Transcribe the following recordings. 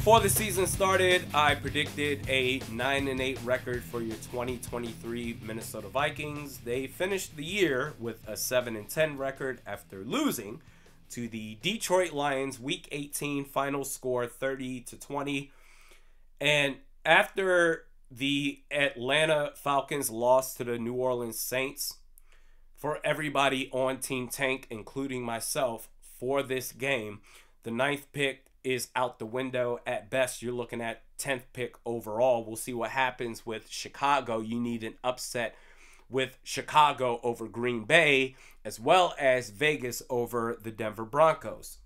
Before the season started, I predicted a 9-8 record for your 2023 Minnesota Vikings. They finished the year with a 7-10 record after losing to the Detroit Lions Week 18, final score 30-20. And after the Atlanta Falcons lost to the New Orleans Saints, for everybody on Team Tank, including myself, for this game, the 9th pick is out the window. At best, you're looking at 10th pick overall. We'll see what happens with Chicago. You need an upset with Chicago over Green Bay, as well as Vegas over the Denver Broncos.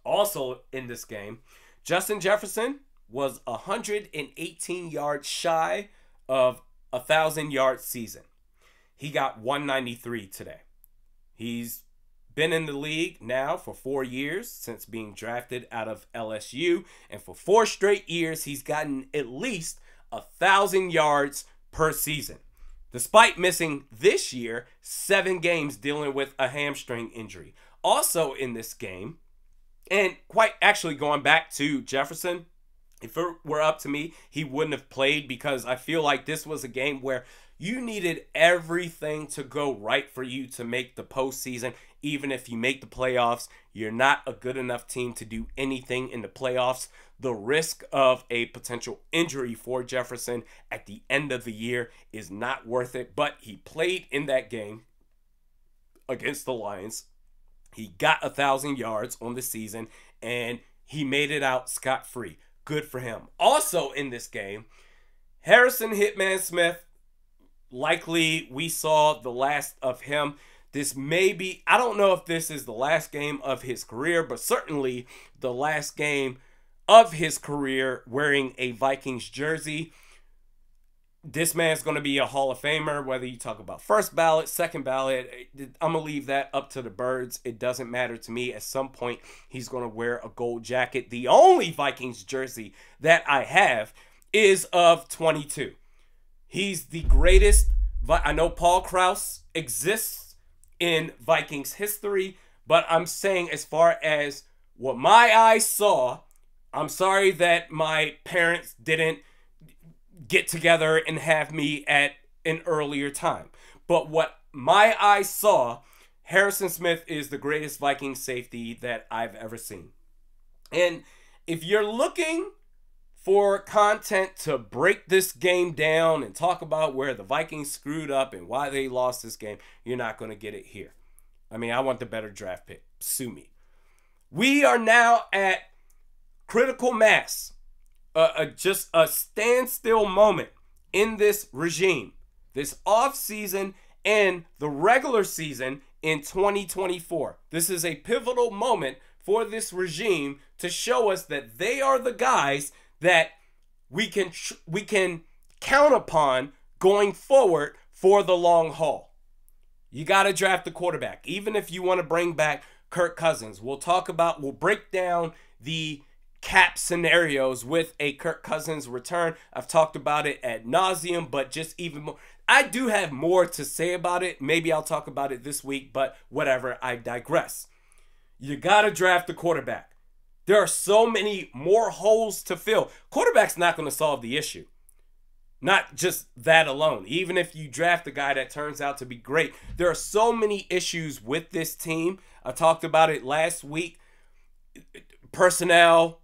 Also in this game, Justin Jefferson was 118 yards shy of a 1,000-yard season. He got 193 today. He's been in the league now for 4 years since being drafted out of LSU. And for 4 straight years, he's gotten at least 1,000 yards per season, despite missing this year 7 games dealing with a hamstring injury. Also in this game, and quite actually going back to Jefferson, if it were up to me, he wouldn't have played, because I feel like this was a game where you needed everything to go right for you to make the postseason. Even if you make the playoffs, you're not a good enough team to do anything in the playoffs. The risk of a potential injury for Jefferson at the end of the year is not worth it. But he played in that game against the Lions. He got 1,000 yards on the season, and he made it out scot-free. Good for him. Also in this game, Harrison Hitman Smith, likely we saw the last of him. This may be, I don't know if this is the last game of his career, but certainly the last game of his career wearing a Vikings jersey. This man's going to be a Hall of Famer, whether you talk about first ballot, second ballot. I'm going to leave that up to the birds. It doesn't matter to me. At some point, he's going to wear a gold jacket. The only Vikings jersey that I have is of 22. He's the greatest. I know Paul Krause exists in Vikings history, but I'm saying as far as what my eyes saw, I'm sorry that my parents didn't get together and have me at an earlier time. But what my eyes saw, Harrison Smith is the greatest Viking safety that I've ever seen. And if you're looking for content to break this game down and talk about where the Vikings screwed up and why they lost this game, you're not going to get it here. I mean, I want the better draft pick. Sue me. We are now at critical mass. Just a standstill moment in this regime, this offseason and the regular season in 2024. This is a pivotal moment for this regime to show us that they are the guys that we can count upon going forward for the long haul. You got to draft the quarterback, even if you want to bring back Kirk Cousins. We'll break down the cap scenarios with a Kirk Cousins return. I've talked about it ad nauseum, but just even more. I do have more to say about it. Maybe I'll talk about it this week, but whatever, I digress. You got to draft the quarterback. There are so many more holes to fill. Quarterback's not going to solve the issue. Not just that alone. Even if you draft a guy that turns out to be great, there are so many issues with this team. I talked about it last week. Personnel.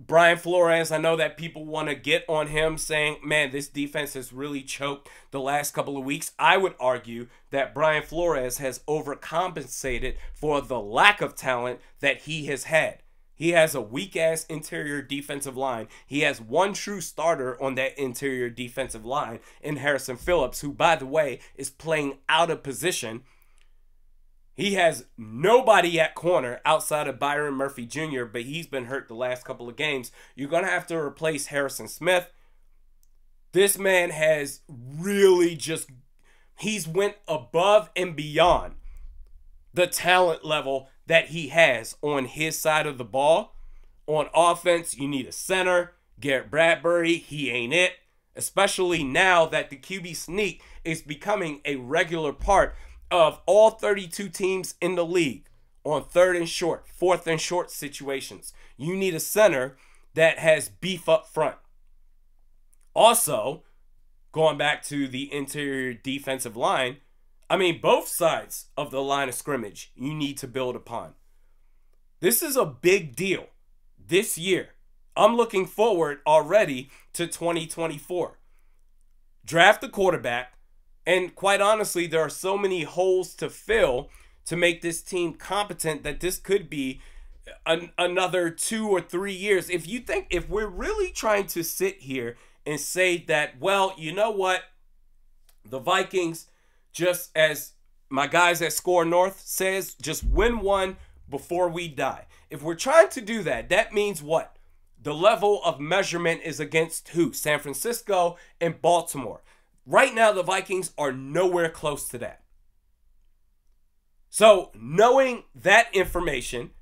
Brian Flores, I know that people want to get on him saying, man, this defense has really choked the last couple of weeks. I would argue that Brian Flores has overcompensated for the lack of talent that he has had. He has a weak-ass interior defensive line. He has one true starter on that interior defensive line in Harrison Phillips, who, by the way, is playing out of position. He has nobody at corner outside of Byron Murphy Jr., but he's been hurt the last couple of games. You're going to have to replace Harrison Smith. This man has really he's went above and beyond the talent level that he has on his side of the ball. On offense, you need a center. Garrett Bradbury, he ain't it. Especially now that the QB sneak is becoming a regular part of all 32 teams in the league on 3rd and short, 4th and short situations. You need a center that has beef up front. Also, going back to the interior defensive line, I mean, both sides of the line of scrimmage you need to build upon. This is a big deal this year. I'm looking forward already to 2024. Draft a quarterback, and quite honestly, there are so many holes to fill to make this team competent that this could be another 2 or 3 years. If we're really trying to sit here and say that, well, you know what, the Vikings, just as my guys at Score North says, just win one before we die. If we're trying to do that, that means what? The level of measurement is against who? San Francisco and Baltimore. Right now, the Vikings are nowhere close to that. So, knowing that information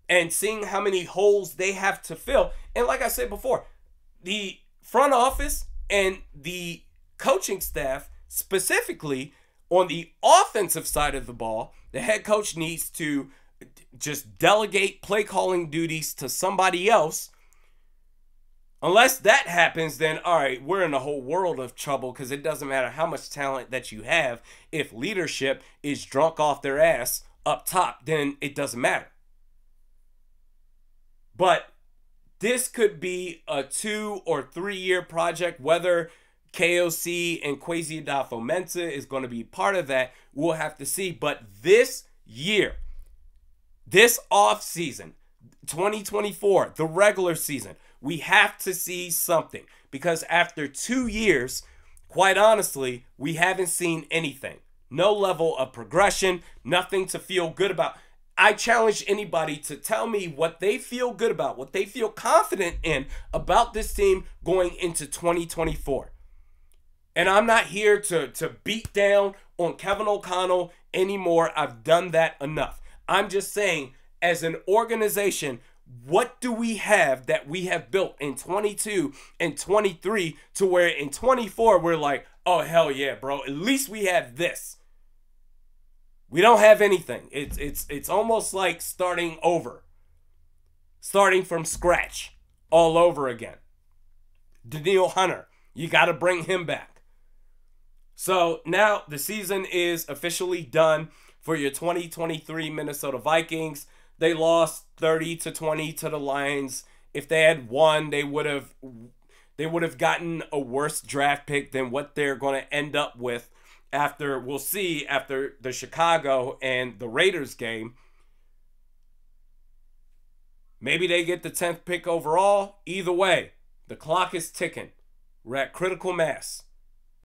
and seeing how many holes they have to fill, and like I said before, the front office and the coaching staff, specifically on the offensive side of the ball, the head coach needs to just delegate play calling duties to somebody else. Unless that happens, then all right, we're in a whole world of trouble, because it doesn't matter how much talent that you have. If leadership is drunk off their ass up top, then it doesn't matter. But this could be a 2 or 3 year project. Whether KOC and Kwesi Adofo-Mensah is going to be part of that, we'll have to see. But this year, this offseason, 2024, the regular season, we have to see something, because after 2 years, quite honestly, we haven't seen anything. No level of progression, nothing to feel good about. I challenge anybody to tell me what they feel good about, what they feel confident in about this team going into 2024. And I'm not here to beat down on Kevin O'Connell anymore. I've done that enough. I'm just saying, as an organization, what do we have that we have built in 22 and 23 to where in 24 we're like, oh, hell yeah, bro, at least we have this. We don't have anything. It's almost like starting over. Starting from scratch all over again. Danielle Hunter, you got to bring him back. So now the season is officially done for your 2023 Minnesota Vikings. They lost 30-20 to the Lions. If they had won, they would have gotten a worse draft pick than what they're going to end up with after, we'll see, after the Chicago and the Raiders game. Maybe they get the 10th pick overall. Either way, the clock is ticking. We're at critical mass.